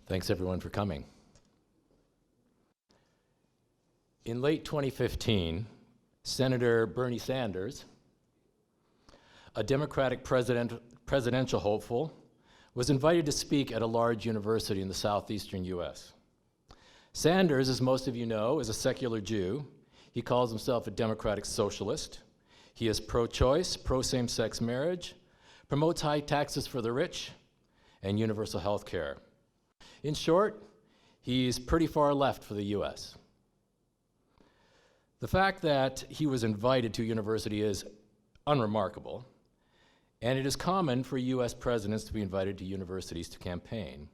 Thanks everyone for coming. In late 2015, Senator Bernie Sanders, a Democratic presidential hopeful, was invited to speak at a large university in the southeastern US. Sanders, as most of you know, is a secular Jew. He calls himself a democratic socialist. He is pro-choice, pro-same-sex marriage, promotes high taxes for the rich, and universal health care. In short, he's pretty far left for the US. The fact that he was invited to university is unremarkable, and it is common for US presidents to be invited to universities to campaign.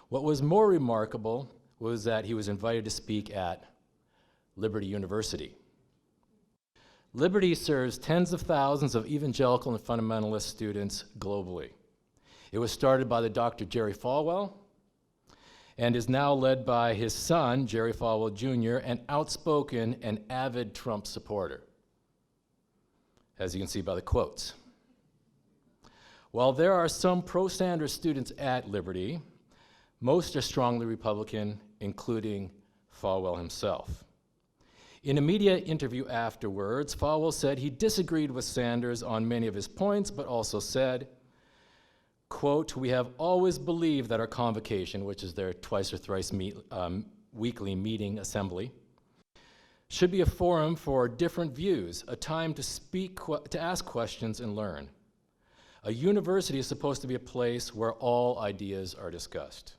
What was more remarkable was that he was invited to speak at Liberty University. Liberty serves tens of thousands of evangelical and fundamentalist students globally. It was started by the Dr. Jerry Falwell and is now led by his son, Jerry Falwell Jr., an outspoken and avid Trump supporter, as you can see by the quotes. While there are some pro-Sanders students at Liberty, most are strongly Republican, including Falwell himself. In a media interview afterwards, Falwell said he disagreed with Sanders on many of his points, but also said, quote, "We have always believed that our convocation," which is their twice or thrice weekly meeting assembly, "should be a forum for different views, a time to speak, to ask questions and learn. A university is supposed to be a place where all ideas are discussed.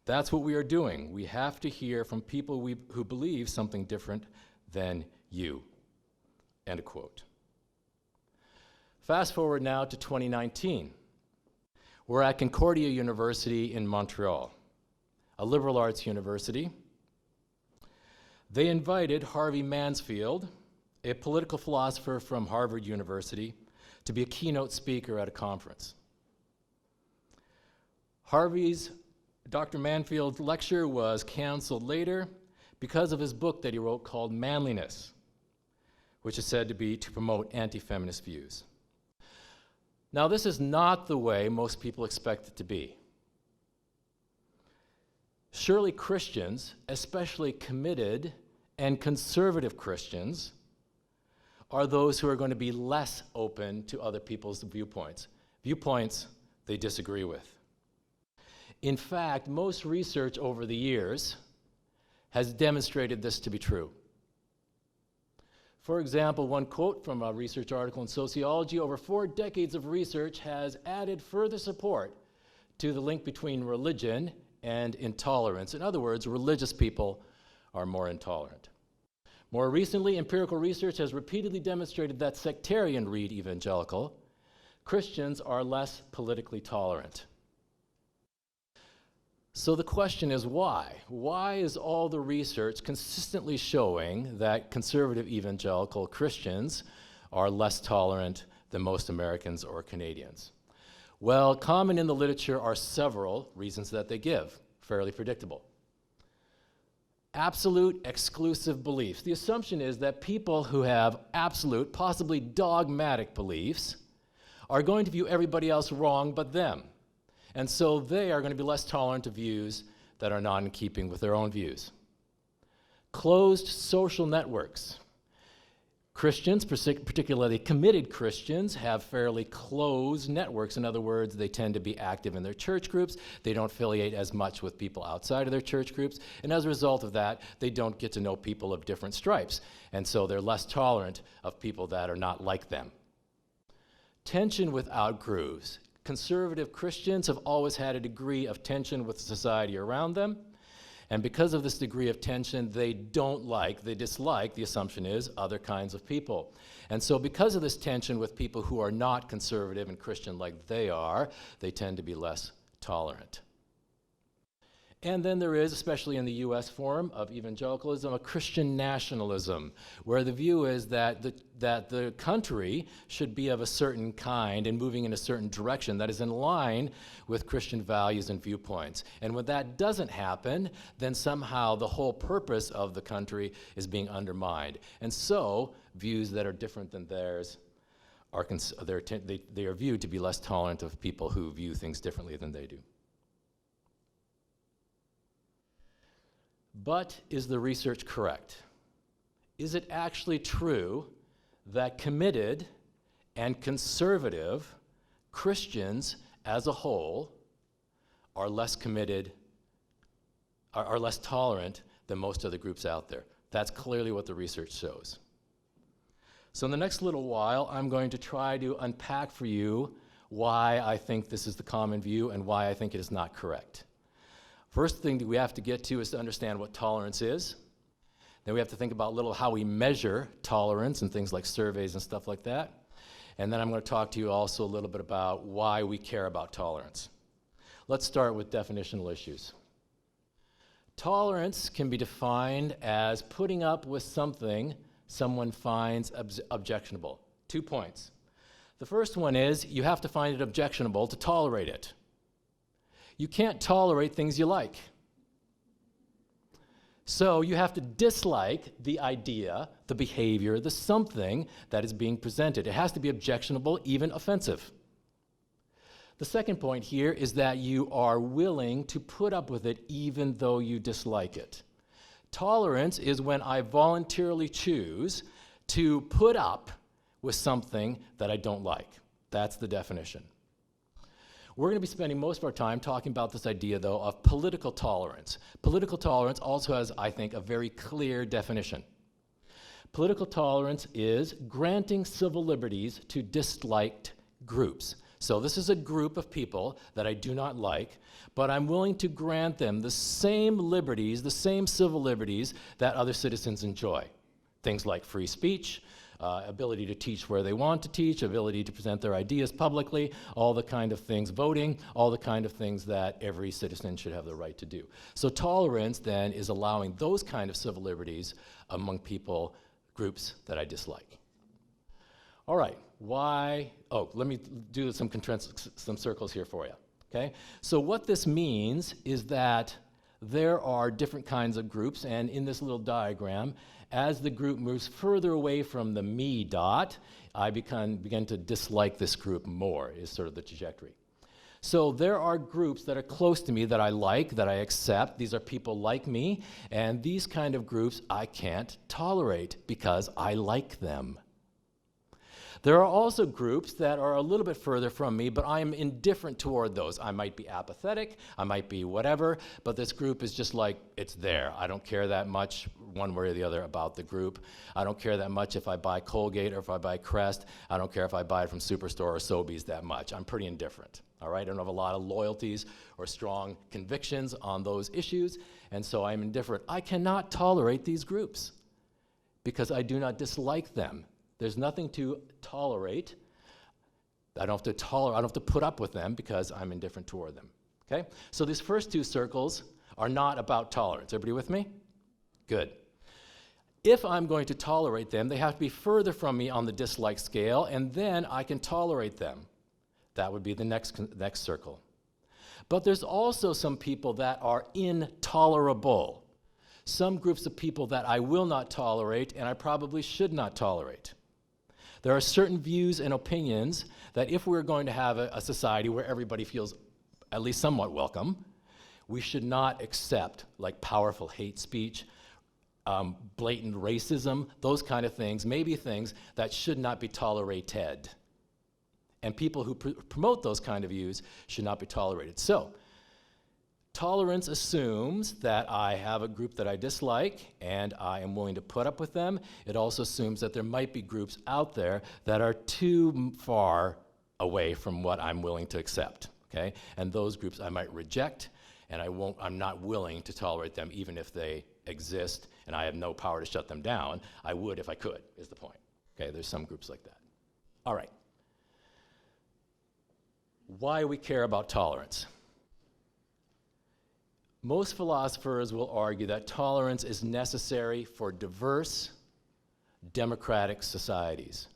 That's what we are doing. We have to hear from people who believe something different than you," end quote. Fast forward now to 2019. We're at Concordia University in Montreal, a liberal arts university. They invited Harvey Mansfield, a political philosopher from Harvard University, to be a keynote speaker at a conference. Dr. Mansfield's lecture was canceled later because of his book that he wrote called Manliness, which is said to be to promote anti-feminist views. Now, this is not the way most people expect it to be. Surely Christians, especially committed and conservative Christians, are those who are going to be less open to other people's viewpoints they disagree with. In fact, most research over the years has demonstrated this to be true. For example, one quote from a research article in Sociology: "Over 4 decades of research has added further support to the link between religion and intolerance." In other words, religious people are more intolerant. More recently, empirical research has repeatedly demonstrated that sectarian, read evangelical, Christians are less politically tolerant. So the question is why? Why is all the research consistently showing that conservative evangelical Christians are less tolerant than most Americans or Canadians? Well, common in the literature are several reasons that they give, fairly predictable. Absolute exclusive beliefs. The assumption is that people who have absolute, possibly dogmatic beliefs are going to view everybody else wrong but them. And so they are going to be less tolerant of views that are not in keeping with their own views. Closed social networks. Christians, particularly committed Christians, have fairly closed networks. In other words, they tend to be active in their church groups. They don't affiliate as much with people outside of their church groups. And as a result of that, they don't get to know people of different stripes. And so they're less tolerant of people that are not like them. Tension without grooves. Conservative Christians have always had a degree of tension with society around them, and because of this degree of tension, they dislike, the assumption is, other kinds of people. And so because of this tension with people who are not conservative and Christian like they are, they tend to be less tolerant. And then there is, especially in the US form of evangelicalism, a Christian nationalism, where the view is that the country should be of a certain kind and moving in a certain direction that is in line with Christian values and viewpoints. And when that doesn't happen, then somehow the whole purpose of the country is being undermined. And so views that are different than theirs they are viewed to be less tolerant of people who view things differently than they do. But is the research correct? Is it actually true that committed and conservative Christians as a whole are less committed, are less tolerant than most other groups out there? That's clearly what the research shows. So in the next little while, I'm going to try to unpack for you why I think this is the common view and why I think it is not correct. First thing that we have to get to is to understand what tolerance is. Then we have to think about a little how we measure tolerance and things like surveys and stuff like that. And then I'm going to talk to you also a little bit about why we care about tolerance. Let's start with definitional issues. Tolerance can be defined as putting up with something someone finds objectionable. 2 points. The first one is you have to find it objectionable to tolerate it. You can't tolerate things you like. So you have to dislike the idea, the behavior, the something that is being presented. It has to be objectionable, even offensive. The second point here is that you are willing to put up with it even though you dislike it. Tolerance is when I voluntarily choose to put up with something that I don't like. That's the definition. We're going to be spending most of our time talking about this idea, though, of political tolerance. Political tolerance also has, I think, a very clear definition. Political tolerance is granting civil liberties to disliked groups. So this is a group of people that I do not like, but I'm willing to grant them the same liberties, the same civil liberties that other citizens enjoy. Things like free speech, ability to teach where they want to teach, ability to present their ideas publicly, all the kind of things, voting, all the kind of things that every citizen should have the right to do. So tolerance then is allowing those kind of civil liberties among people, groups that I dislike. All right, why? Oh, let me do some circles here for you, okay? So what this means is that there are different kinds of groups, and in this little diagram, as the group moves further away from the me dot, I begin to dislike this group more, is sort of the trajectory. So there are groups that are close to me that I like, that I accept. These are people like me, and these kind of groups I can't tolerate because I like them. There are also groups that are a little bit further from me, but I am indifferent toward those. I might be apathetic, I might be whatever, but this group is just like, it's there. I don't care that much one way or the other about the group. I don't care that much if I buy Colgate or if I buy Crest. I don't care if I buy it from Superstore or Sobeys that much. I'm pretty indifferent, all right? I don't have a lot of loyalties or strong convictions on those issues, and so I'm indifferent. I cannot tolerate these groups because I do not dislike them. There's nothing to tolerate. I don't have to put up with them because I'm indifferent toward them, okay? So these first two circles are not about tolerance. Everybody with me? Good. If I'm going to tolerate them, they have to be further from me on the dislike scale, and then I can tolerate them. That would be the next circle. But there's also some people that are intolerable. Some groups of people that I will not tolerate and I probably should not tolerate. There are certain views and opinions that if we're going to have a society where everybody feels at least somewhat welcome, we should not accept, like powerful hate speech, blatant racism, those kind of things, maybe things that should not be tolerated. And people who promote those kind of views should not be tolerated. So, tolerance assumes that I have a group that I dislike and I am willing to put up with them. It also assumes that there might be groups out there that are too far away from what I'm willing to accept, okay? And those groups I might reject, and I'm not willing to tolerate them even if they exist and I have no power to shut them down. I would if I could, is the point. Okay, there's some groups like that. All right. Why we care about tolerance. Most philosophers will argue that tolerance is necessary for diverse, democratic societies.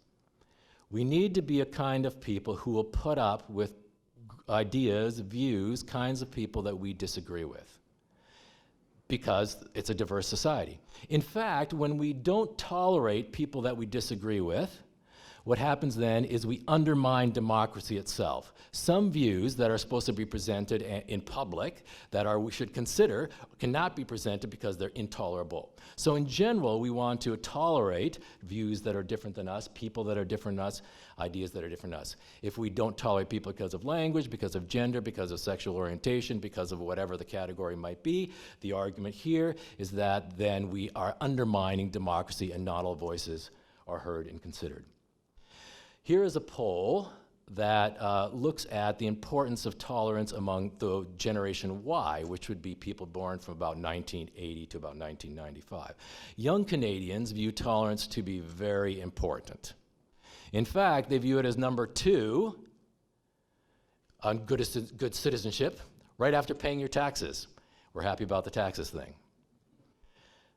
We need to be a kind of people who will put up with ideas, views, kinds of people that we disagree with, because it's a diverse society. In fact, when we don't tolerate people that we disagree with, what happens then is we undermine democracy itself. Some views that are supposed to be presented in public that we should consider cannot be presented because they're intolerable. So in general, we want to tolerate views that are different than us, people that are different than us, ideas that are different than us. If we don't tolerate people because of language, because of gender, because of sexual orientation, because of whatever the category might be, the argument here is that then we are undermining democracy and not all voices are heard and considered. Here is a poll that looks at the importance of tolerance among the Generation Y, which would be people born from about 1980 to about 1995. Young Canadians view tolerance to be very important. In fact, they view it as number 2 on good citizenship, right after paying your taxes. We're happy about the taxes thing.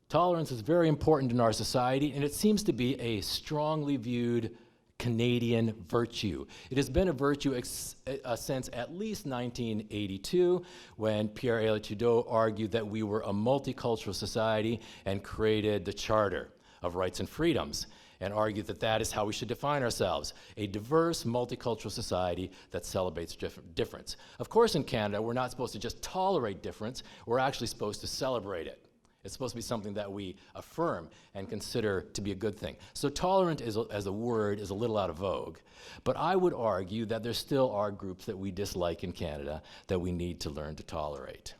Tolerance is very important in our society, and it seems to be a strongly viewed Canadian virtue. It has been a virtue since at least 1982, when Pierre-Éliott Trudeau argued that we were a multicultural society and created the Charter of Rights and Freedoms, and argued that that is how we should define ourselves, a diverse, multicultural society that celebrates difference. Of course, in Canada, we're not supposed to just tolerate difference, we're actually supposed to celebrate it. It's supposed to be something that we affirm and consider to be a good thing. So tolerant as a word is a little out of vogue, but I would argue that there still are groups that we dislike in Canada that we need to learn to tolerate.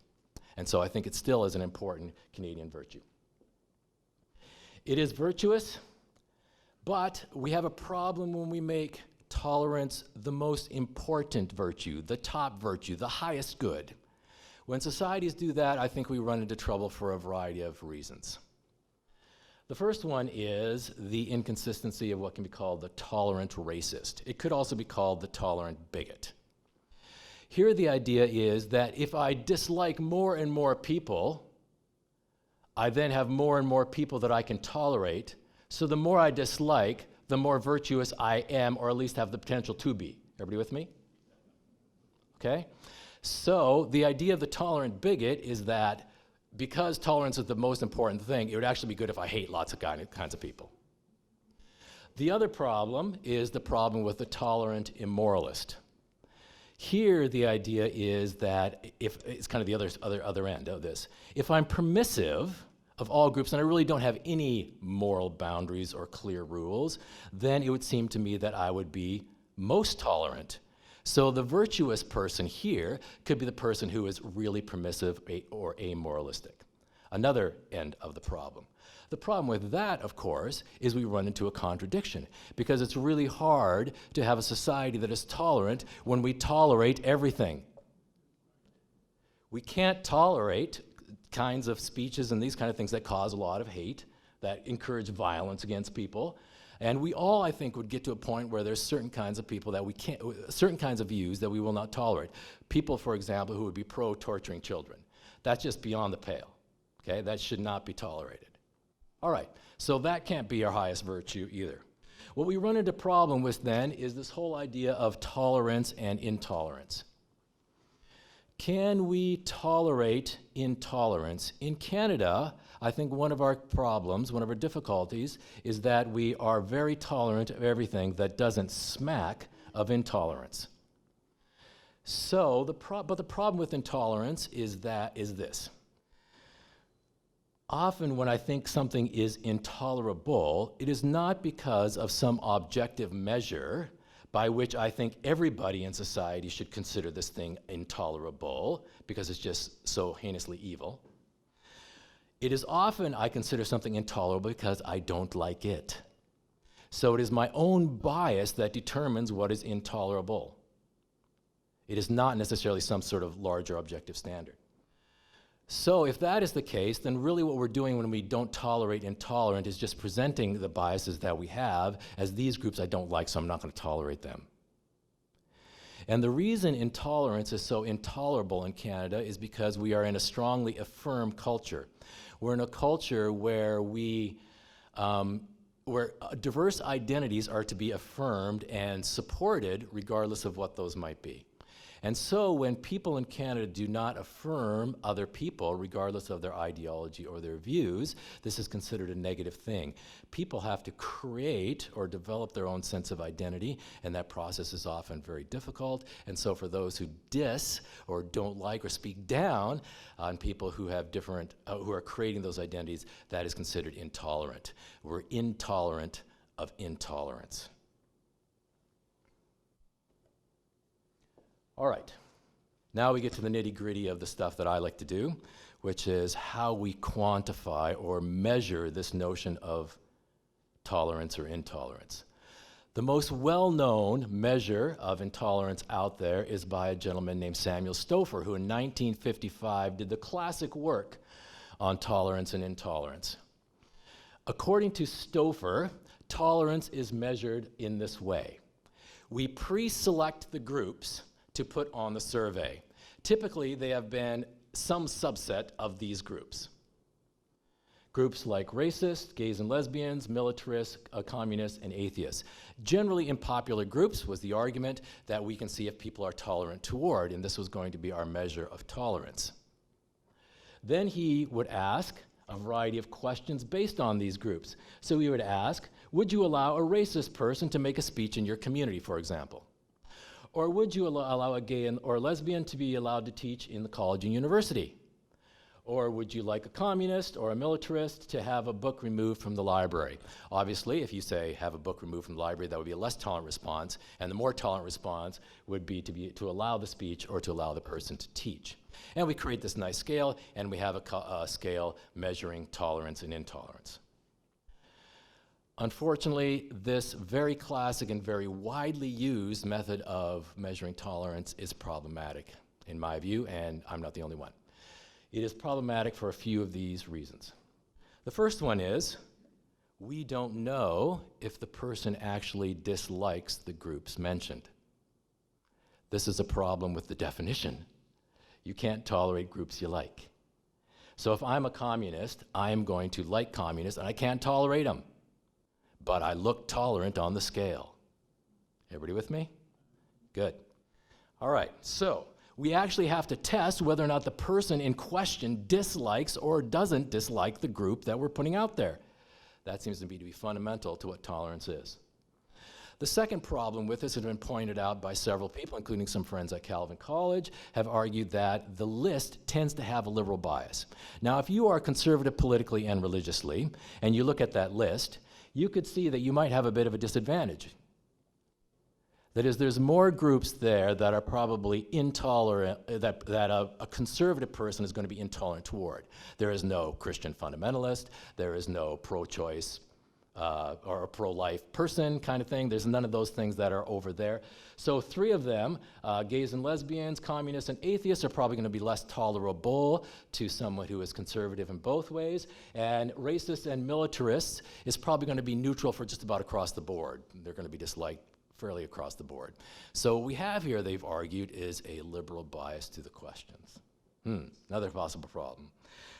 And so I think it still is an important Canadian virtue. It is virtuous, but we have a problem when we make tolerance the most important virtue, the top virtue, the highest good. When societies do that, I think we run into trouble for a variety of reasons. The first one is the inconsistency of what can be called the tolerant racist. It could also be called the tolerant bigot. Here the idea is that if I dislike more and more people, I then have more and more people that I can tolerate, so the more I dislike, the more virtuous I am, or at least have the potential to be. Everybody with me? Okay? So the idea of the tolerant bigot is that because tolerance is the most important thing, it would actually be good if I hate lots of kinds of people. The other problem is the problem with the tolerant immoralist. Here the idea is that if it's kind of the other end of this. If I'm permissive of all groups and I really don't have any moral boundaries or clear rules, then it would seem to me that I would be most tolerant. So the virtuous person here could be the person who is really permissive or amoralistic. Another end of the problem. The problem with that, of course, is we run into a contradiction, because it's really hard to have a society that is tolerant when we tolerate everything. We can't tolerate kinds of speeches and these kind of things that cause a lot of hate, that encourage violence against people. And we all, I think, would get to a point where there's certain kinds of people that we can't, certain kinds of views that we will not tolerate. People, for example, who would be pro-torturing children. That's just beyond the pale, okay? That should not be tolerated. All right, so that can't be our highest virtue either. What we run into problem with then is this whole idea of tolerance and intolerance. Can we tolerate intolerance? In Canada, I think one of our problems, one of our difficulties, is that we are very tolerant of everything that doesn't smack of intolerance. So, but the problem with intolerance is this. Often when I think something is intolerable, it is not because of some objective measure by which I think everybody in society should consider this thing intolerable, because it's just so heinously evil. It is often I consider something intolerable because I don't like it. So it is my own bias that determines what is intolerable. It is not necessarily some sort of larger objective standard. So if that is the case, then really what we're doing when we don't tolerate intolerant is just presenting the biases that we have as these groups I don't like, so I'm not going to tolerate them. And the reason intolerance is so intolerable in Canada is because we are in a strongly affirmed culture. We're in a culture where where diverse identities are to be affirmed and supported regardless of what those might be. And so when people in Canada do not affirm other people, regardless of their ideology or their views, this is considered a negative thing. People have to create or develop their own sense of identity, and that process is often very difficult. And so for those who diss or don't like or speak down on people who have different, who are creating those identities, that is considered intolerant. We're intolerant of intolerance. All right, now we get to the nitty-gritty of the stuff that I like to do, which is how we quantify or measure this notion of tolerance or intolerance. The most well-known measure of intolerance out there is by a gentleman named Samuel Stouffer, who in 1955 did the classic work on tolerance and intolerance. According to Stouffer, tolerance is measured in this way. We pre-select the groups to put on the survey. Typically, they have been some subset of these groups. Groups like racists, gays and lesbians, militarists, communists, and atheists. Generally unpopular groups was the argument that we can see if people are tolerant toward, and this was going to be our measure of tolerance. Then he would ask a variety of questions based on these groups. So he would ask, would you allow a racist person to make a speech in your community, for example? Or would you allow a gay or lesbian to be allowed to teach in the college and university? Or would you like a communist or a militarist to have a book removed from the library? Obviously, if you say have a book removed from the library, that would be a less tolerant response, and the more tolerant response would be to allow the speech or to allow the person to teach. And we create this nice scale, and we have a scale measuring tolerance and intolerance. Unfortunately, this very classic and very widely used method of measuring tolerance is problematic, in my view, and I'm not the only one. It is problematic for a few of these reasons. The first one is, we don't know if the person actually dislikes the groups mentioned. This is a problem with the definition. You can't tolerate groups you like. So if I'm a communist, I'm going to like communists, and I can't tolerate them. But I look tolerant on the scale. Everybody with me? Good. All right, so we actually have to test whether or not the person in question dislikes or doesn't dislike the group that we're putting out there. That seems to be fundamental to what tolerance is. The second problem with this has been pointed out by several people, including some friends at Calvin College, have argued that the list tends to have a liberal bias. Now, if you are conservative politically and religiously, and you look at that list, you could see that you might have a bit of a disadvantage. That is, there's more groups there that are probably intolerant, that a conservative person is going to be intolerant toward. There is no Christian fundamentalist, there is no pro-choice or a pro-life person kind of thing. There's none of those things that are over there. So three of them, gays and lesbians, communists, and atheists, are probably going to be less tolerable to someone who is conservative in both ways. And racists and militarists is probably going to be neutral for just about across the board. They're going to be disliked fairly across the board. So what we have here, they've argued, is a liberal bias to the questions. Another possible problem.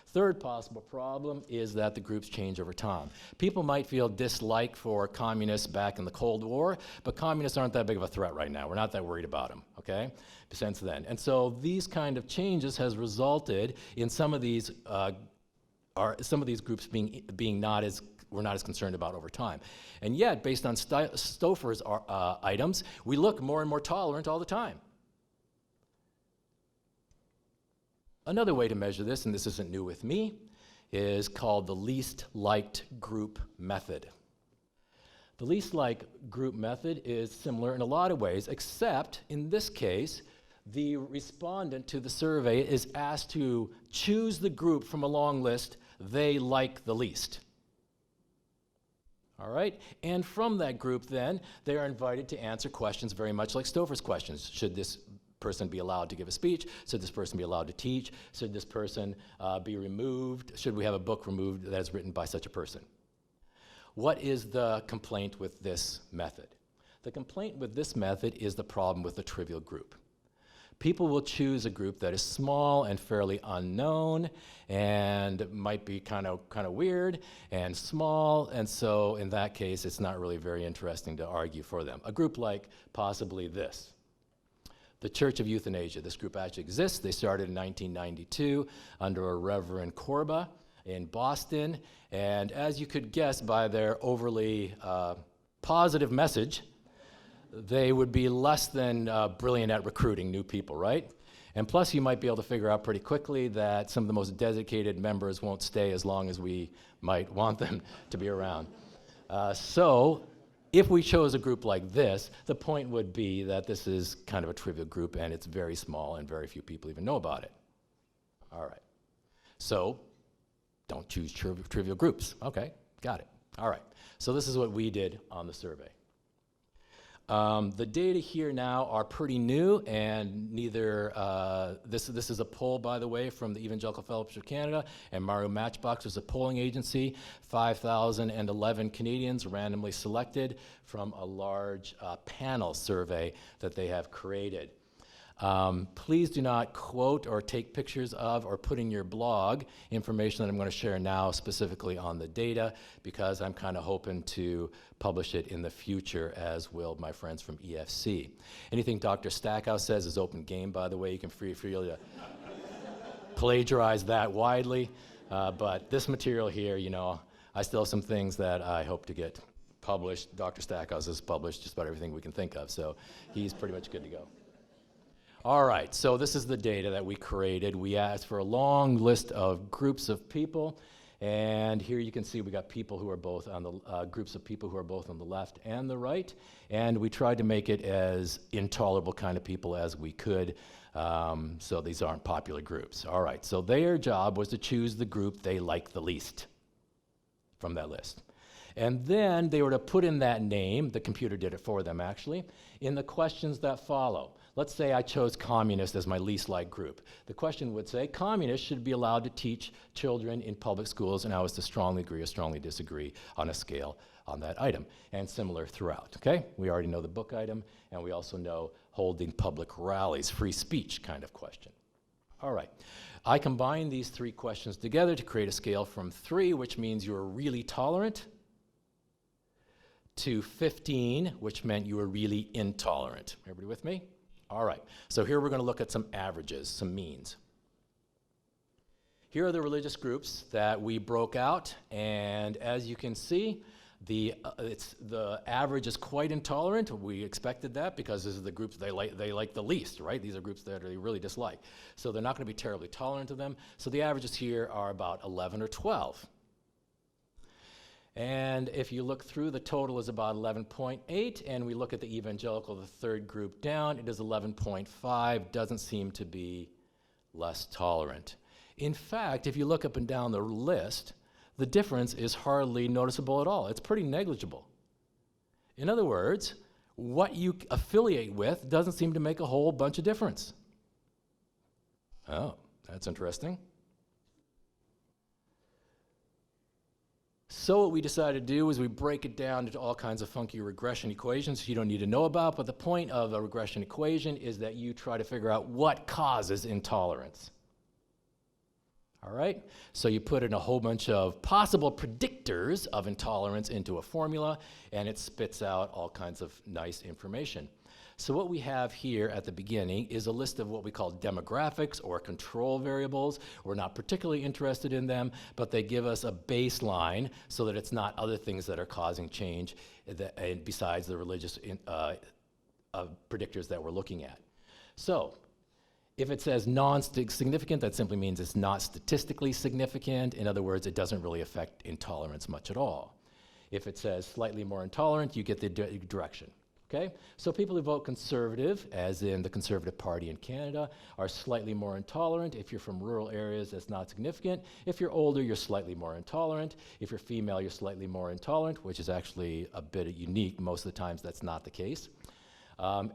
Third possible problem is that the groups change over time. People might feel dislike for communists back in the Cold War, but communists aren't that big of a threat right now. We're not that worried about them, okay, since then. And so these kind of changes has resulted in some of these groups being not as we're not as concerned about over time. And yet, based on Stouffer's items, we look more and more tolerant all the time. Another way to measure this, and this isn't new with me, is called the least liked group method. The least liked group method is similar in a lot of ways, except in this case, the respondent to the survey is asked to choose the group from a long list they like the least. All right? And from that group, then, they are invited to answer questions very much like Stouffer's questions. Should this person be allowed to give a speech? Should this person be allowed to teach? Should this person be removed? Should we have a book removed that is written by such a person? What is the complaint with this method? The complaint with this method is the problem with the trivial group. People will choose a group that is small and fairly unknown and might be kind of weird and small, and so in that case, it's not really very interesting to argue for them. A group like possibly this. the Church of Euthanasia. This group actually exists. They started in 1992 under a Reverend Korba in Boston. And as you could guess by their overly positive message, they would be less than brilliant at recruiting new people, right? And plus, you might be able to figure out pretty quickly that some of the most dedicated members won't stay as long as we might want them to be around. So if we chose a group like this, the point would be that this is kind of a trivial group, and it's very small, and very few people even know about it. All right. So don't choose trivial groups. Okay, got it. All right. So this is what we did on the survey. The data here now are pretty new, and neither, this is a poll, by the way, from the Evangelical Fellowship of Canada, and Mario Matchbox is a polling agency, 5,011 Canadians randomly selected from a large panel survey that they have created. Please do not quote or take pictures of or put in your blog information that I'm going to share now specifically on the data, because I'm kind of hoping to publish it in the future, as will my friends from EFC. Anything Dr. Stackhouse says is open game, by the way. You can feel free to plagiarize that widely. But this material here, you know, I still have some things that I hope to get published. Dr. Stackhouse has published just about everything we can think of, so he's pretty much good to go. All right, so this is the data that we created. We asked for a long list of groups of people, and here you can see we got people who are both on the groups of people who are both on the left and the right, and we tried to make it as intolerable kind of people as we could, so these aren't popular groups. All right, so their job was to choose the group they liked the least from that list. And then they were to put in that name, the computer did it for them actually, in the questions that follow. Let's say I chose communist as my least liked group. The question would say, communists should be allowed to teach children in public schools, and I was to strongly agree or strongly disagree on a scale on that item, and similar throughout, okay? We already know the book item, and we also know holding public rallies, free speech kind of question. All right, I combined these three questions together to create a scale from 3, which means you're really tolerant, to 15, which meant you were really intolerant. Everybody with me? All right, so here we're going to look at some averages, some means. Here are the religious groups that we broke out, and as you can see, the average is quite intolerant. We expected that because this is the groups they like the least, right? These are groups that they really dislike. So they're not going to be terribly tolerant of them. So the averages here are about 11 or 12. And if you look through, the total is about 11.8, and we look at the evangelical, the third group down, it is 11.5, doesn't seem to be less tolerant. In fact, if you look up and down the list, the difference is hardly noticeable at all. It's pretty negligible. In other words, what you affiliate with doesn't seem to make a whole bunch of difference. Oh, that's interesting. So what we decided to do is we break it down into all kinds of funky regression equations you don't need to know about, but the point of a regression equation is that you try to figure out what causes intolerance. All right? So you put in a whole bunch of possible predictors of intolerance into a formula, and it spits out all kinds of nice information. So what we have here at the beginning is a list of what we call demographics or control variables. We're not particularly interested in them, but they give us a baseline so that it's not other things that are causing change besides the religious predictors that we're looking at. So if it says non-significant, that simply means it's not statistically significant. In other words, it doesn't really affect intolerance much at all. If it says slightly more intolerant, you get the direction. Okay? So people who vote conservative, as in the Conservative Party in Canada, are slightly more intolerant. If you're from rural areas, that's not significant. If you're older, you're slightly more intolerant. If you're female, you're slightly more intolerant, which is actually a bit unique. Most of the times, that's not the case.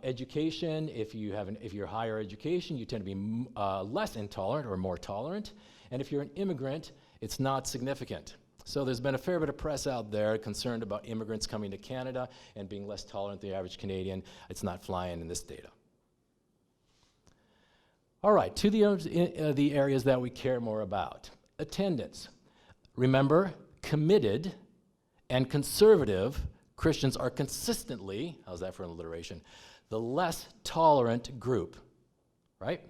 Education, if you're higher education, you tend to be less intolerant or more tolerant. And if you're an immigrant, it's not significant. So there's been a fair bit of press out there concerned about immigrants coming to Canada and being less tolerant than the average Canadian. It's not flying in this data. All right, to the areas that we care more about. Attendance. Remember, committed and conservative Christians are consistently, how's that for an alliteration? the less tolerant group, right?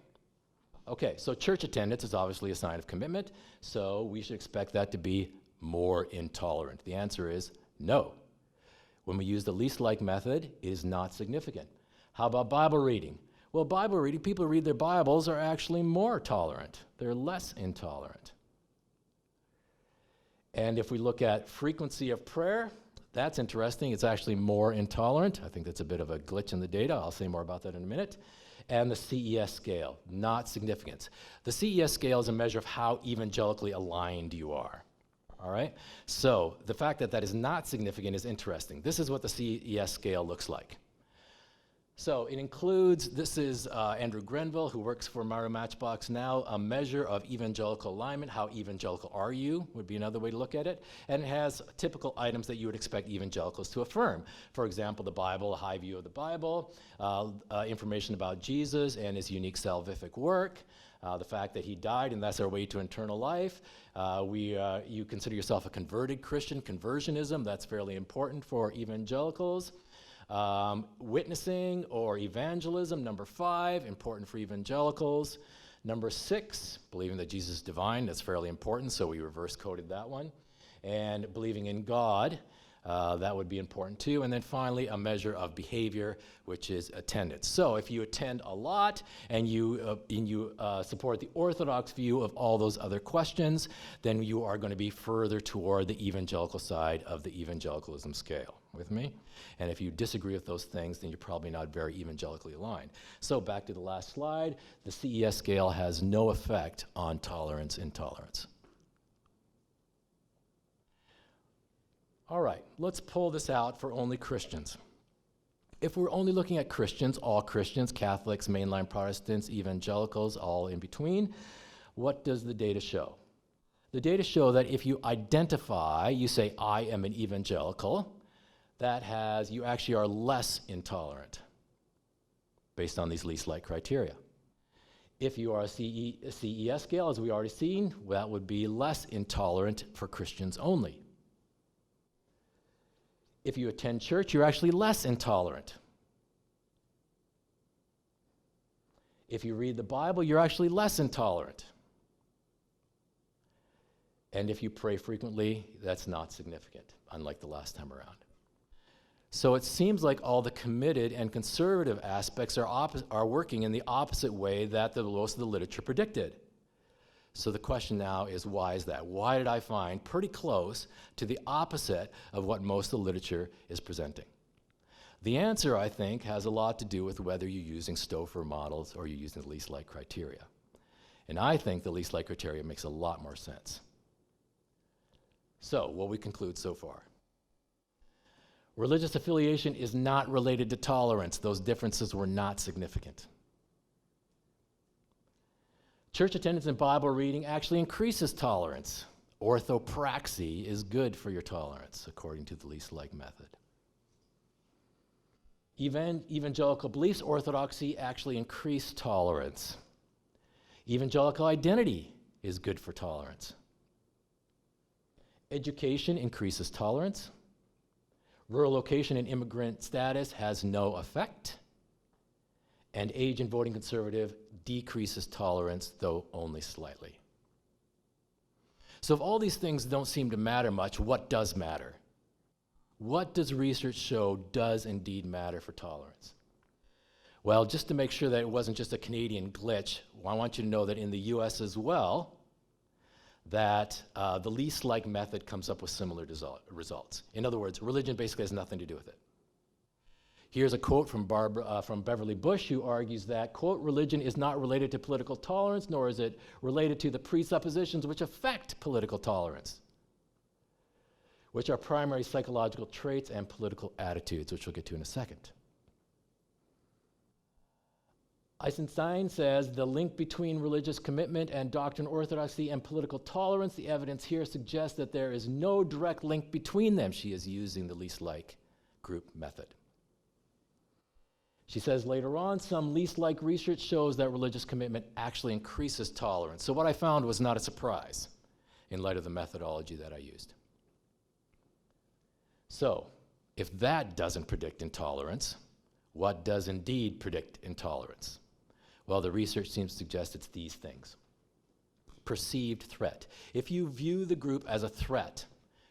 Okay, so church attendance is obviously a sign of commitment, so we should expect that to be more intolerant. The answer is no. When we use the least like method, it is not significant. How about Bible reading? Well, Bible reading, people who read their Bibles are actually more tolerant. They're less intolerant. And if we look at frequency of prayer, that's interesting. It's actually more intolerant. I think that's a bit of a glitch in the data. I'll say more about that in a minute. And the CES scale, not significant. The CES scale is a measure of how evangelically aligned you are. All right? So the fact that that is not significant is interesting. This is what the CES scale looks like. So it includes, this is Andrew Grenville, who works for Myra Matchbox now, a measure of evangelical alignment. How evangelical are you would be another way to look at it. And it has typical items that you would expect evangelicals to affirm. For example, the Bible, a high view of the Bible, information about Jesus and his unique salvific work, the fact that he died and that's our way to eternal life. You consider yourself a converted Christian, conversionism, that's fairly important for evangelicals. Witnessing or evangelism, number 5, important for evangelicals. Number 6, believing that Jesus is divine, that's fairly important, so we reverse coded that one. And believing in God, that would be important too. And then finally, a measure of behavior, which is attendance. So if you attend a lot and you support the Orthodox view of all those other questions, then you are going to be further toward the evangelical side of the evangelicalism scale. With me? And if you disagree with those things, then you're probably not very evangelically aligned. So back to the last slide, the CES scale has no effect on tolerance, intolerance. All right, let's pull this out for only Christians. If we're only looking at Christians, all Christians, Catholics, mainline Protestants, evangelicals, all in between, what does the data show? The data show that if you identify, you say, I am an evangelical, you actually are less intolerant based on these least like criteria. If you are a CES scale, as we already seen, that would be less intolerant for Christians only. If you attend church, you're actually less intolerant. If you read the Bible, you're actually less intolerant. And if you pray frequently, that's not significant, unlike the last time around. So it seems like all the committed and conservative aspects are working in the opposite way that most of the literature predicted. So the question now is, why is that? Why did I find pretty close to the opposite of what most of the literature is presenting? The answer, I think, has a lot to do with whether you're using Stouffer models or you're using the least like criteria. And I think the least like criteria makes a lot more sense. So what we conclude so far. Religious affiliation is not related to tolerance. Those differences were not significant. Church attendance and Bible reading actually increases tolerance. Orthopraxy is good for your tolerance, according to the least like method. Evangelical beliefs, orthodoxy, actually increase tolerance. Evangelical identity is good for tolerance. Education increases tolerance. Rural location and immigrant status has no effect. And age and voting conservative decreases tolerance, though only slightly. So if all these things don't seem to matter much, what does matter? What does research show does indeed matter for tolerance? Well, just to make sure that it wasn't just a Canadian glitch, I want you to know that in the US as well, that the least like method comes up with similar results. In other words, religion basically has nothing to do with it. Here's a quote from Beverly Bush, who argues that, quote, religion is not related to political tolerance, nor is it related to the presuppositions which affect political tolerance, which are primary psychological traits and political attitudes, which we'll get to in a second. Eisenstein says the link between religious commitment and doctrine, orthodoxy, and political tolerance, the evidence here suggests that there is no direct link between them. She is using the least like group method. She says later on, some least like research shows that religious commitment actually increases tolerance. So what I found was not a surprise in light of the methodology that I used. So if that doesn't predict intolerance, What does indeed predict intolerance? Well, the research seems to suggest it's these things. Perceived threat. If you view the group as a threat,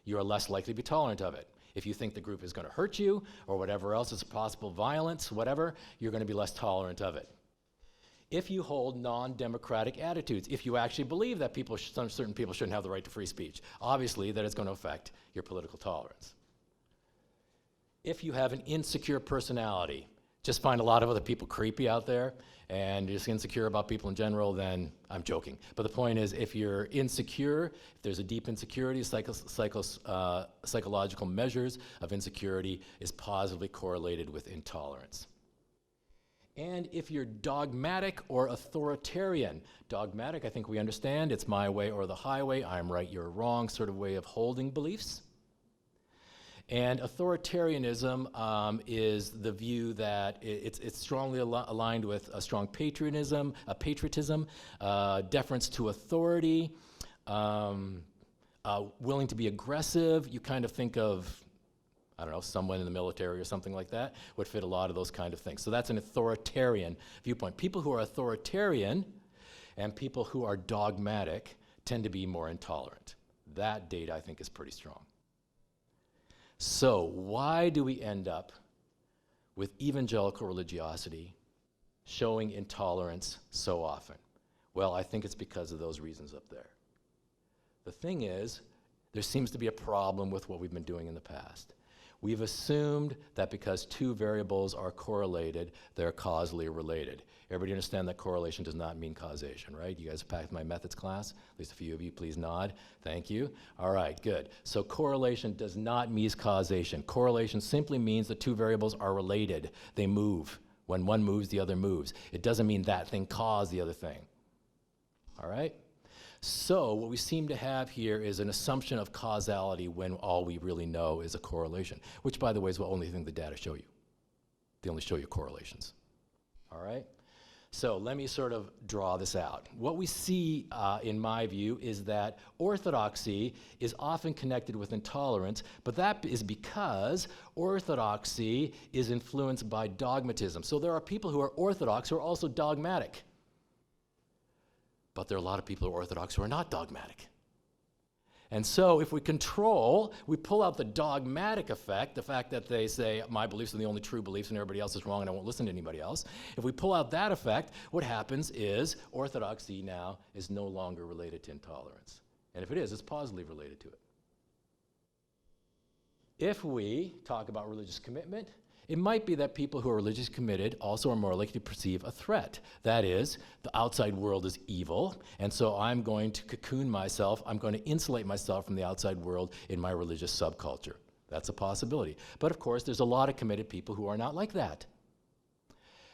you are less likely to be tolerant of it. If you think the group is going to hurt you or whatever else is possible, violence, whatever, you're going to be less tolerant of it. If you hold non-democratic attitudes, if you actually believe that certain people shouldn't have the right to free speech, obviously that is going to affect your political tolerance. If you have an insecure personality, just find a lot of other people creepy out there, and you're just insecure about people in general, then I'm joking. But the point is, if you're insecure, if there's a deep insecurity, psychological measures of insecurity is positively correlated with intolerance. And if you're dogmatic or authoritarian, dogmatic, I think we understand, it's my way or the highway, I'm right, you're wrong, sort of way of holding beliefs. And authoritarianism is the view that it's strongly aligned with a strong patriotism, deference to authority, willing to be aggressive. You kind of think of, I don't know, someone in the military or something like that would fit a lot of those kind of things. So that's an authoritarian viewpoint. People who are authoritarian and people who are dogmatic tend to be more intolerant. That data, I think, is pretty strong. So why do we end up with evangelical religiosity showing intolerance so often? Well, I think it's because of those reasons up there. The thing is, there seems to be a problem with what we've been doing in the past. We've assumed that because two variables are correlated, they're causally related. Everybody understand that correlation does not mean causation, right? You guys have passed my methods class. At least a few of you, please nod. Thank you. All right, good. So correlation does not mean causation. Correlation simply means the two variables are related. They move. When one moves, the other moves. It doesn't mean that thing caused the other thing. All right? So what we seem to have here is an assumption of causality when all we really know is a correlation, which, by the way, is the only thing the data show you. They only show you correlations. All right? So let me sort of draw this out. What we see, in my view, is that orthodoxy is often connected with intolerance, but that is because orthodoxy is influenced by dogmatism. So there are people who are orthodox who are also dogmatic. But there are a lot of people who are orthodox who are not dogmatic. And so if we pull out the dogmatic effect, the fact that they say, my beliefs are the only true beliefs and everybody else is wrong and I won't listen to anybody else. If we pull out that effect, what happens is orthodoxy now is no longer related to intolerance. And if it is, it's positively related to it. If we talk about religious commitment, it might be that people who are religiously committed also are more likely to perceive a threat. That is, the outside world is evil, and so I'm going to cocoon myself, I'm going to insulate myself from the outside world in my religious subculture. That's a possibility. But of course, there's a lot of committed people who are not like that.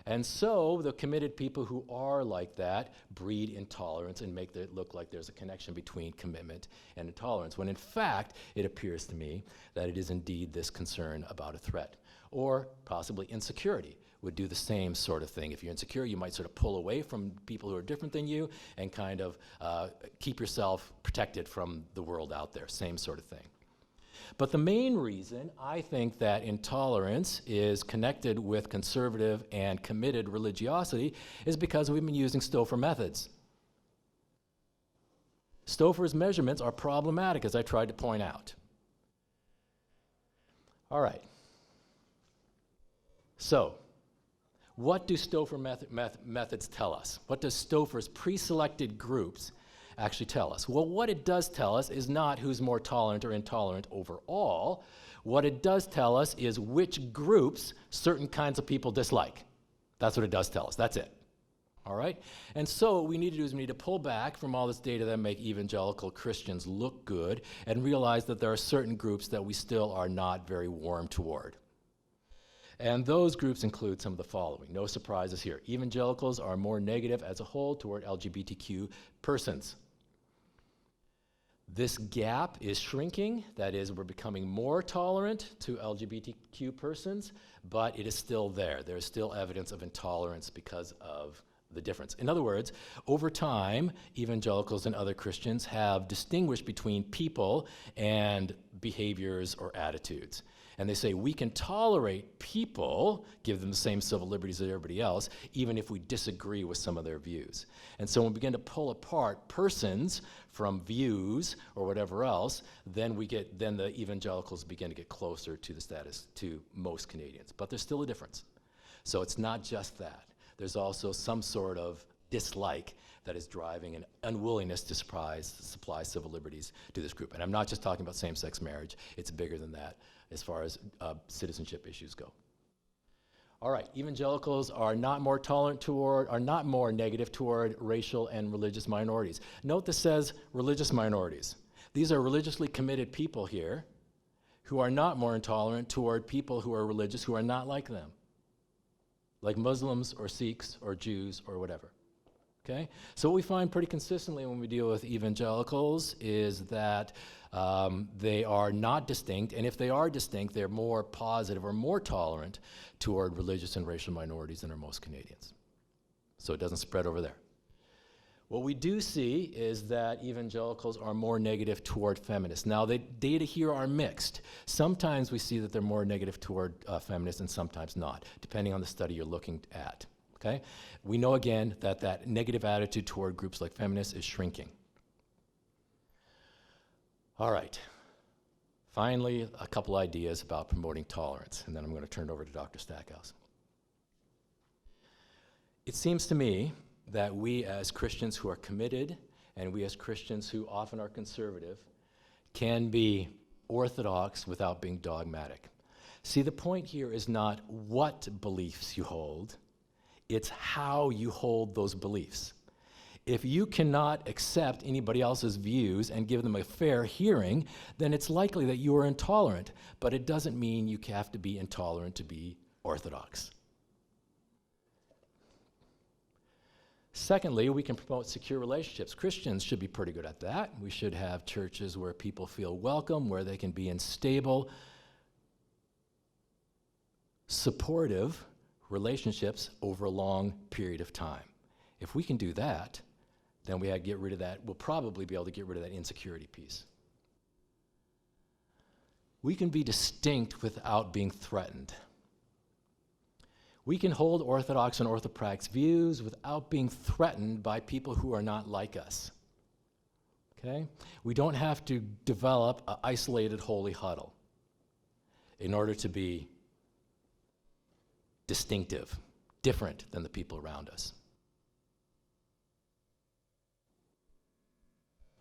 And so the committed people who are like that breed intolerance and make it look like there's a connection between commitment and intolerance, when in fact, it appears to me that it is indeed this concern about a threat. Or possibly insecurity would do the same sort of thing. If you're insecure, you might sort of pull away from people who are different than you and kind of keep yourself protected from the world out there, same sort of thing. But the main reason I think that intolerance is connected with conservative and committed religiosity is because we've been using Stouffer methods. Stouffer's measurements are problematic, as I tried to point out. All right. So, what do Stouffer methods tell us? What does Stouffer's pre-selected groups actually tell us? Well, what it does tell us is not who's more tolerant or intolerant overall. What it does tell us is which groups certain kinds of people dislike. That's what it does tell us. That's it. All right? And so what we need to do is we need to pull back from all this data that make evangelical Christians look good and realize that there are certain groups that we still are not very warm toward. And those groups include some of the following. No surprises here. Evangelicals are more negative as a whole toward LGBTQ persons. This gap is shrinking. That is, we're becoming more tolerant to LGBTQ persons, but it is still there. There is still evidence of intolerance because of the difference. In other words, over time, evangelicals and other Christians have distinguished between people and behaviors or attitudes. And they say we can tolerate people, give them the same civil liberties as everybody else, even if we disagree with some of their views. And so when we begin to pull apart persons from views or whatever else, then the evangelicals begin to get closer to the status to most Canadians. But there's still a difference. So it's not just that. There's also some sort of dislike that is driving an unwillingness to supply civil liberties to this group. And I'm not just talking about same-sex marriage. It's bigger than that as far as citizenship issues go. All right, evangelicals are not more negative toward racial and religious minorities. Note this says religious minorities. These are religiously committed people here who are not more intolerant toward people who are religious who are not like them, like Muslims or Sikhs or Jews or whatever. Okay? So what we find pretty consistently when we deal with evangelicals is that they are not distinct, and if they are distinct, they're more positive or more tolerant toward religious and racial minorities than are most Canadians. So it doesn't spread over there. What we do see is that evangelicals are more negative toward feminists. Now, the data here are mixed. Sometimes we see that they're more negative toward feminists and sometimes not, depending on the study you're looking at. Okay? We know again that negative attitude toward groups like feminists is shrinking. All right. Finally, a couple ideas about promoting tolerance, and then I'm going to turn it over to Dr. Stackhouse. It seems to me that we as Christians who are committed, and we as Christians who often are conservative, can be orthodox without being dogmatic. See, the point here is not what beliefs you hold, it's how you hold those beliefs. If you cannot accept anybody else's views and give them a fair hearing, then it's likely that you are intolerant, but it doesn't mean you have to be intolerant to be orthodox. Secondly, we can promote secure relationships. Christians should be pretty good at that. We should have churches where people feel welcome, where they can be in stable, supportive relationships over a long period of time. If we can do that, then we have to get rid of that. We'll probably be able to get rid of that insecurity piece. We can be distinct without being threatened. We can hold orthodox and orthoprax views without being threatened by people who are not like us. Okay? We don't have to develop an isolated holy huddle in order to be distinctive, different than the people around us.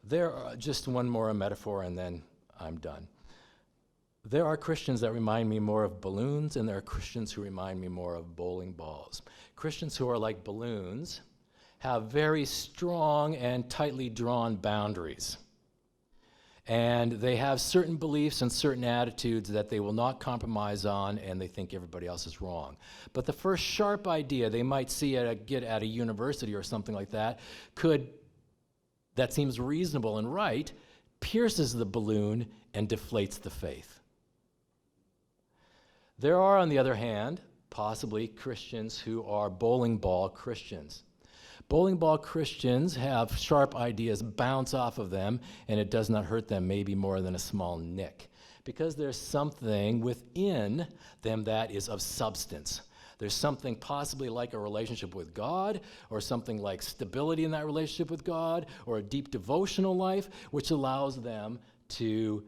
There are just one more metaphor and then I'm done. There are Christians that remind me more of balloons, and there are Christians who remind me more of bowling balls. Christians who are like balloons have very strong and tightly drawn boundaries. And they have certain beliefs and certain attitudes that they will not compromise on, and they think everybody else is wrong. But the first sharp idea they might see get at a university or something like that that seems reasonable and right, pierces the balloon and deflates the faith. There are, on the other hand, possibly Christians who are bowling ball Christians. Bowling ball Christians have sharp ideas bounce off of them, and it does not hurt them maybe more than a small nick, because there's something within them that is of substance. There's something possibly like a relationship with God, or something like stability in that relationship with God, or a deep devotional life, which allows them to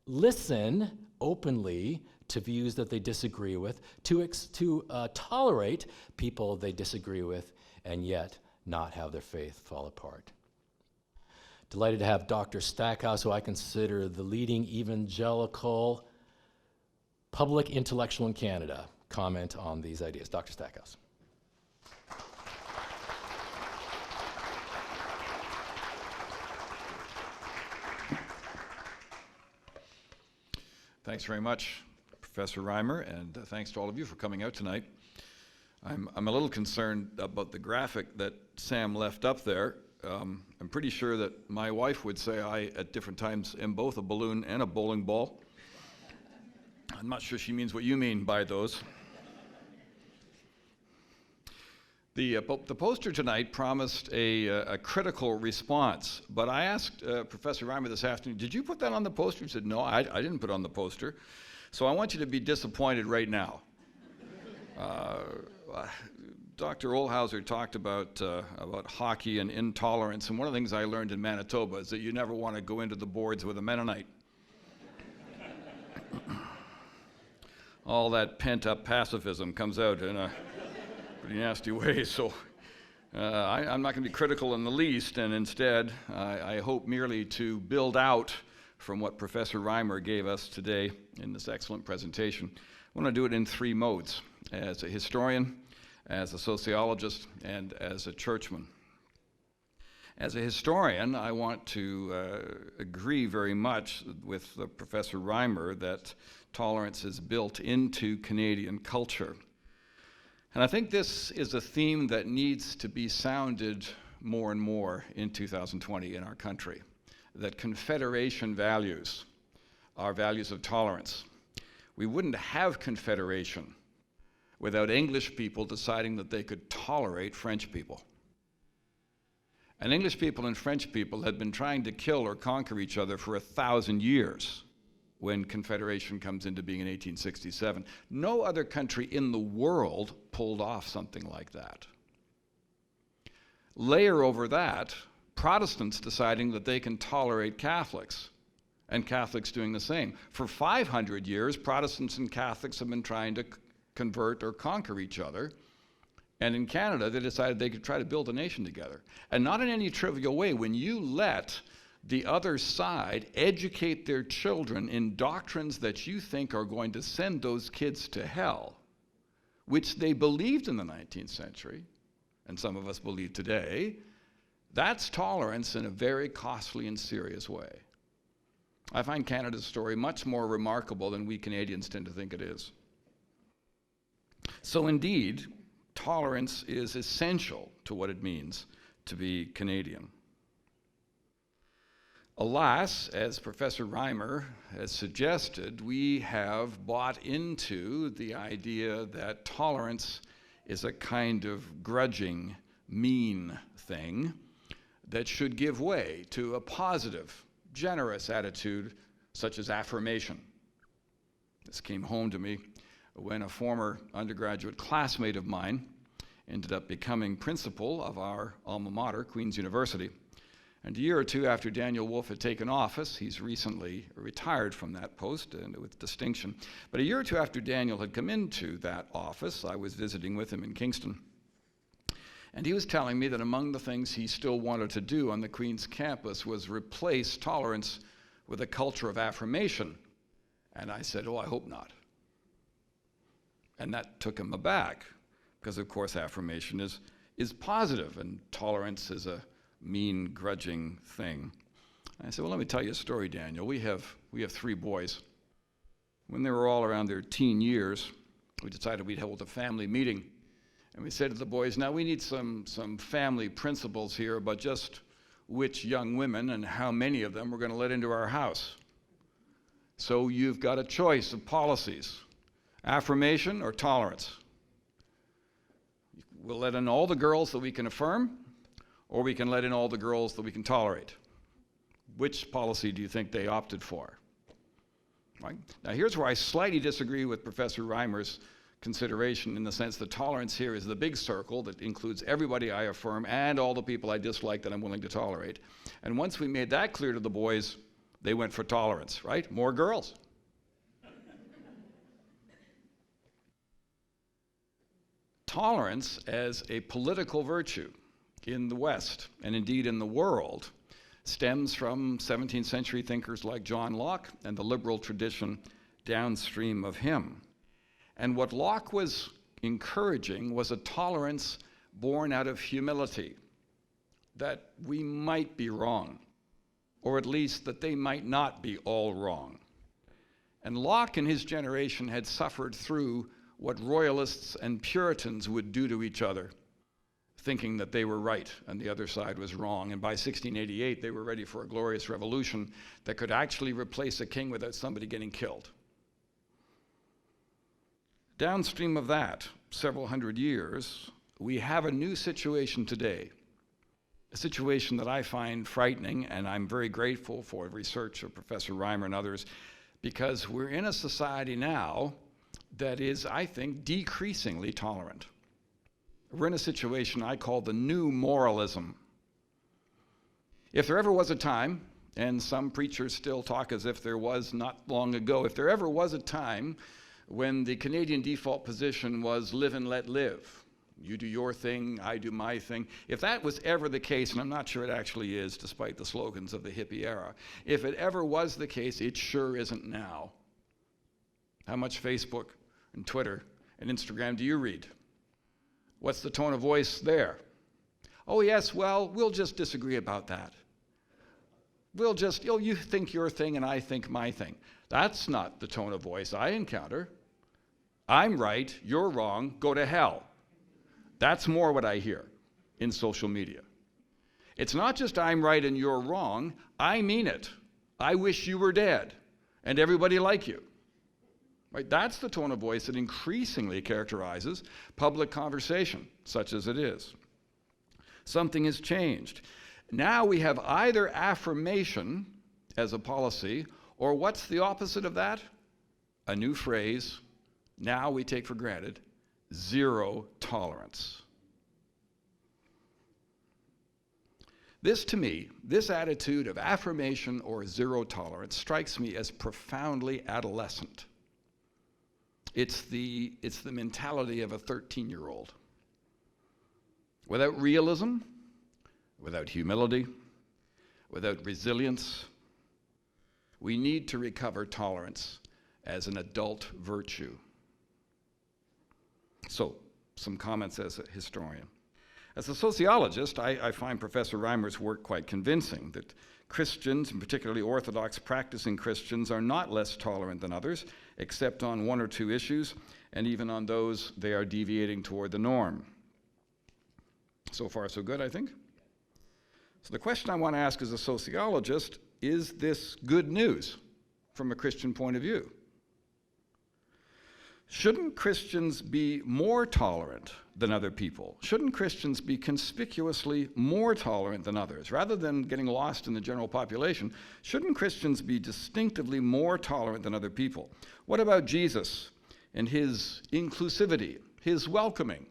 listen openly to views that they disagree with, to tolerate people they disagree with, and yet not have their faith fall apart. Delighted to have Dr. Stackhouse, who I consider the leading evangelical public intellectual in Canada, comment on these ideas. Dr. Stackhouse. Thanks very much, Professor Reimer, and thanks to all of you for coming out tonight. I'm a little concerned about the graphic that Sam left up there. I'm pretty sure that my wife would say I, at different times, am both a balloon and a bowling ball. I'm not sure she means what you mean by those. The poster tonight promised a critical response, but I asked Professor Reimer this afternoon, did you put that on the poster? He said, no, I didn't put it on the poster. So I want you to be disappointed right now. Dr. Olhauser talked about hockey and intolerance, and one of the things I learned in Manitoba is that you never want to go into the boards with a Mennonite. All that pent-up pacifism comes out in a pretty nasty way, so I'm not going to be critical in the least, and instead I hope merely to build out from what Professor Reimer gave us today in this excellent presentation. I want to do it in three modes: as a historian, as a sociologist, and as a churchman. As a historian, I want to agree very much with Professor Reimer that tolerance is built into Canadian culture. And I think this is a theme that needs to be sounded more and more in 2020 in our country, that Confederation values are values of tolerance. We wouldn't have Confederation without English people deciding that they could tolerate French people. And English people and French people had been trying to kill or conquer each other for 1,000 years when Confederation comes into being in 1867. No other country in the world pulled off something like that. Layer over that, Protestants deciding that they can tolerate Catholics, and Catholics doing the same. For 500 years, Protestants and Catholics have been trying to convert or conquer each other. And in Canada, they decided they could try to build a nation together. And not in any trivial way. When you let the other side educate their children in doctrines that you think are going to send those kids to hell, which they believed in the 19th century, and some of us believe today, that's tolerance in a very costly and serious way. I find Canada's story much more remarkable than we Canadians tend to think it is. So indeed, tolerance is essential to what it means to be Canadian. Alas, as Professor Reimer has suggested, we have bought into the idea that tolerance is a kind of grudging, mean thing that should give way to a positive, generous attitude such as affirmation. This came home to me when a former undergraduate classmate of mine ended up becoming principal of our alma mater, Queen's University. And a year or two after Daniel Wolfe had taken office, he's recently retired from that post and with distinction. But a year or two after Daniel had come into that office, I was visiting with him in Kingston. And he was telling me that among the things he still wanted to do on the Queen's campus was replace tolerance with a culture of affirmation. And I said, oh, I hope not. And that took him aback, because of course affirmation is positive and tolerance is a mean, grudging thing. And I said, well, let me tell you a story, Daniel. We have 3 boys. When they were all around their teen years, we decided we'd hold a family meeting. And we said to the boys, now we need some family principles here about just which young women and how many of them we're going to let into our house. So you've got a choice of policies: affirmation or tolerance. We'll let in all the girls that we can affirm, or we can let in all the girls that we can tolerate. Which policy do you think they opted for? Right? Now here's where I slightly disagree with Professor Reimer's consideration, in the sense that tolerance here is the big circle that includes everybody I affirm and all the people I dislike that I'm willing to tolerate. And once we made that clear to the boys, they went for tolerance, right? More girls. Tolerance as a political virtue in the West, and indeed in the world, stems from 17th century thinkers like John Locke and the liberal tradition downstream of him. And what Locke was encouraging was a tolerance born out of humility, that we might be wrong, or at least that they might not be all wrong. And Locke and his generation had suffered through what royalists and Puritans would do to each other, thinking that they were right and the other side was wrong. And by 1688, they were ready for a glorious revolution that could actually replace a king without somebody getting killed. Downstream of that, several hundred years, we have a new situation today, a situation that I find frightening, and I'm very grateful for the research of Professor Reimer and others, because we're in a society now that is, I think, decreasingly tolerant. We're in a situation I call the new moralism. If there ever was a time, and some preachers still talk as if there was not long ago, if there ever was a time when the Canadian default position was live and let live, you do your thing, I do my thing, if that was ever the case, and I'm not sure it actually is, despite the slogans of the hippie era, if it ever was the case, it sure isn't now. How much Facebook and Twitter and Instagram do you read? What's the tone of voice there? Oh yes, well, we'll just disagree about that. We'll just, you think your thing and I think my thing. That's not the tone of voice I encounter. I'm right, you're wrong, go to hell. That's more what I hear in social media. It's not just I'm right and you're wrong, I mean it. I wish you were dead and everybody like you. Right? That's the tone of voice that increasingly characterizes public conversation, such as it is. Something has changed. Now we have either affirmation as a policy, or what's the opposite of that? A new phrase, now we take for granted, zero tolerance. This, to me, this attitude of affirmation or zero tolerance strikes me as profoundly adolescent. It's the mentality of a 13-year-old. Without realism, without humility, without resilience, we need to recover tolerance as an adult virtue. So, some comments as a historian. As a sociologist, I find Professor Reimer's work quite convincing, that Christians, and particularly Orthodox practicing Christians, are not less tolerant than others, except on one or two issues, and even on those they are deviating toward the norm. So far, so good, I think. So the question I want to ask as a sociologist, is this good news from a Christian point of view? Shouldn't Christians be more tolerant than other people? Shouldn't Christians be conspicuously more tolerant than others? Rather than getting lost in the general population, shouldn't Christians be distinctively more tolerant than other people? What about Jesus and his inclusivity, his welcoming,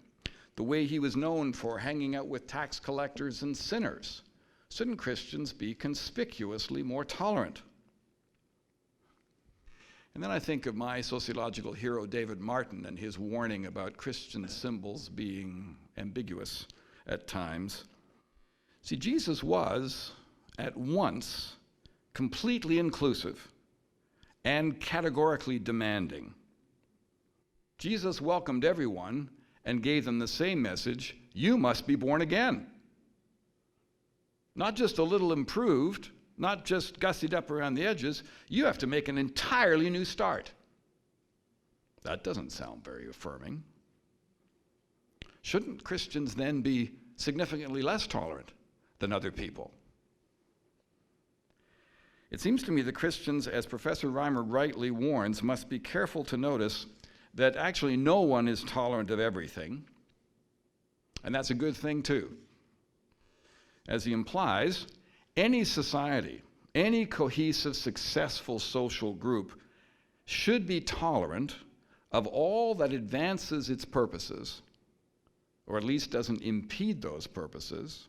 the way he was known for hanging out with tax collectors and sinners? Shouldn't Christians be conspicuously more tolerant? And then I think of my sociological hero, David Martin, and his warning about Christian symbols being ambiguous at times. See, Jesus was at once completely inclusive and categorically demanding. Jesus welcomed everyone and gave them the same message: you must be born again. Not just a little improved, not just gussied up around the edges, you have to make an entirely new start. That doesn't sound very affirming. Shouldn't Christians then be significantly less tolerant than other people? It seems to me that Christians, as Professor Reimer rightly warns, must be careful to notice that actually no one is tolerant of everything, and that's a good thing too. As he implies, any society, any cohesive, successful social group should be tolerant of all that advances its purposes, or at least doesn't impede those purposes,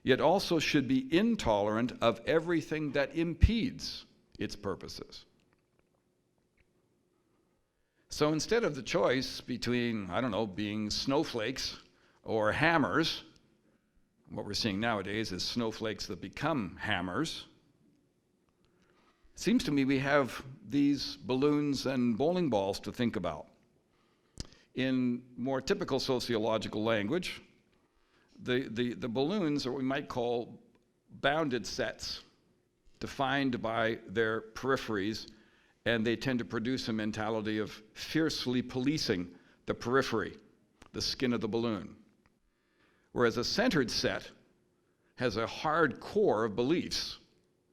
yet also should be intolerant of everything that impedes its purposes. So instead of the choice between, being snowflakes or hammers, what we're seeing nowadays is snowflakes that become hammers. It seems to me we have these balloons and bowling balls to think about. In more typical sociological language, the balloons are what we might call bounded sets, defined by their peripheries, and they tend to produce a mentality of fiercely policing the periphery, the skin of the balloon. Whereas a centered set has a hard core of beliefs,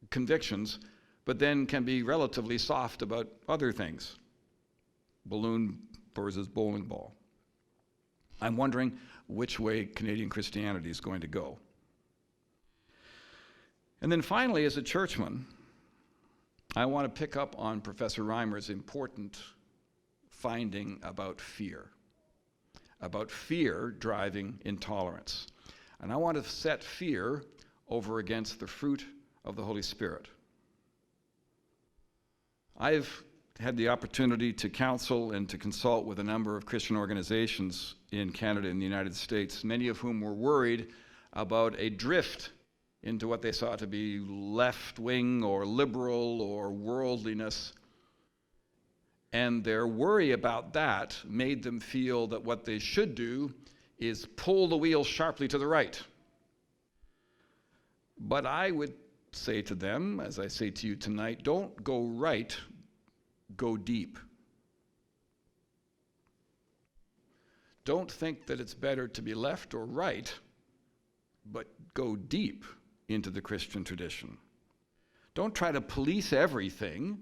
convictions, but then can be relatively soft about other things. Balloon versus bowling ball. I'm wondering which way Canadian Christianity is going to go. And then finally, as a churchman, I want to pick up on Professor Reimer's important finding about fear driving intolerance. And I want to set fear over against the fruit of the Holy Spirit. I've had the opportunity to counsel and to consult with a number of Christian organizations in Canada and the United States, many of whom were worried about a drift into what they saw to be left-wing or liberal or worldliness. And their worry about that made them feel that what they should do is pull the wheel sharply to the right. But I would say to them, as I say to you tonight, don't go right, go deep. Don't think that it's better to be left or right, but go deep into the Christian tradition. Don't try to police everything.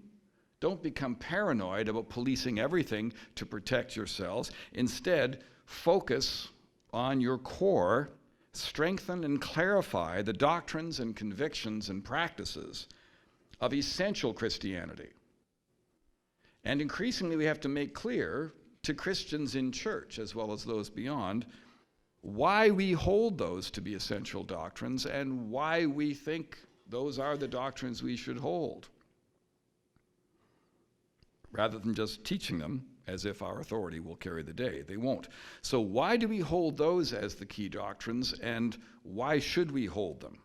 Don't become paranoid about policing everything to protect yourselves. Instead, focus on your core, strengthen and clarify the doctrines and convictions and practices of essential Christianity. And increasingly, we have to make clear to Christians in church, as well as those beyond, why we hold those to be essential doctrines and why we think those are the doctrines we should hold, rather than just teaching them as if our authority will carry the day. They won't. So why do we hold those as the key doctrines, and why should we hold them?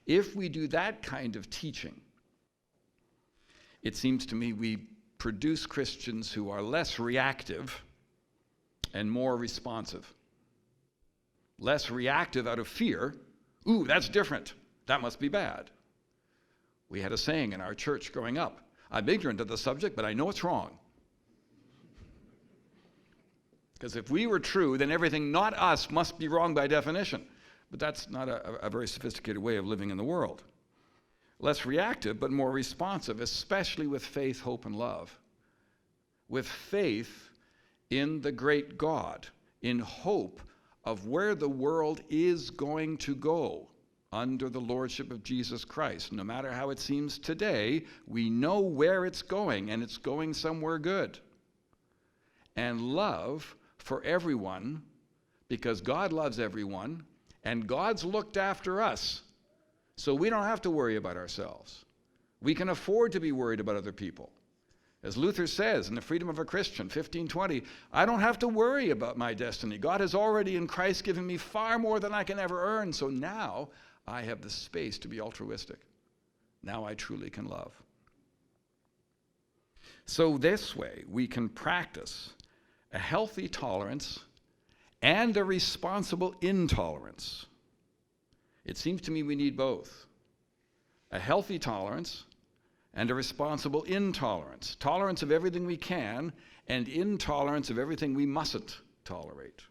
If we do that kind of teaching, it seems to me we produce Christians who are less reactive and more responsive. Less reactive out of fear. Ooh, that's different. That must be bad. We had a saying in our church growing up, I'm ignorant of the subject, but I know it's wrong. Because if we were true, then everything not us must be wrong by definition. But that's not a very sophisticated way of living in the world. Less reactive, but more responsive, especially with faith, hope, and love. With faith in the great God, in hope of where the world is going to go under the lordship of Jesus Christ. No matter how it seems today, we know where it's going, and it's going somewhere good. And love for everyone, because God loves everyone, and God's looked after us, so we don't have to worry about ourselves. We can afford to be worried about other people. As Luther says in The Freedom of a Christian, 1520, I don't have to worry about my destiny. God has already in Christ given me far more than I can ever earn, so now I have the space to be altruistic. Now I truly can love. So this way, we can practice a healthy tolerance and a responsible intolerance. It seems to me we need both. A healthy tolerance and a responsible intolerance. Tolerance of everything we can and intolerance of everything we mustn't tolerate.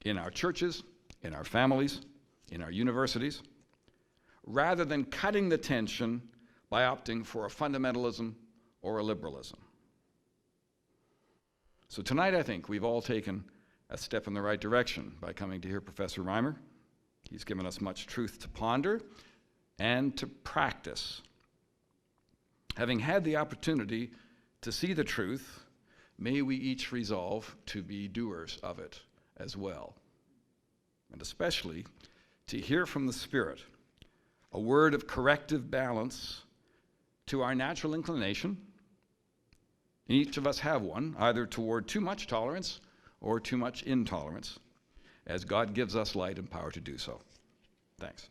In our churches, in our families, in our universities, rather than cutting the tension by opting for a fundamentalism or a liberalism. So tonight I think we've all taken a step in the right direction by coming to hear Professor Reimer. He's given us much truth to ponder and to practice. Having had the opportunity to see the truth, may we each resolve to be doers of it as well. And especially to hear from the Spirit a word of corrective balance to our natural inclination. And each of us have one, either toward too much tolerance or too much intolerance, as God gives us light and power to do so. Thanks.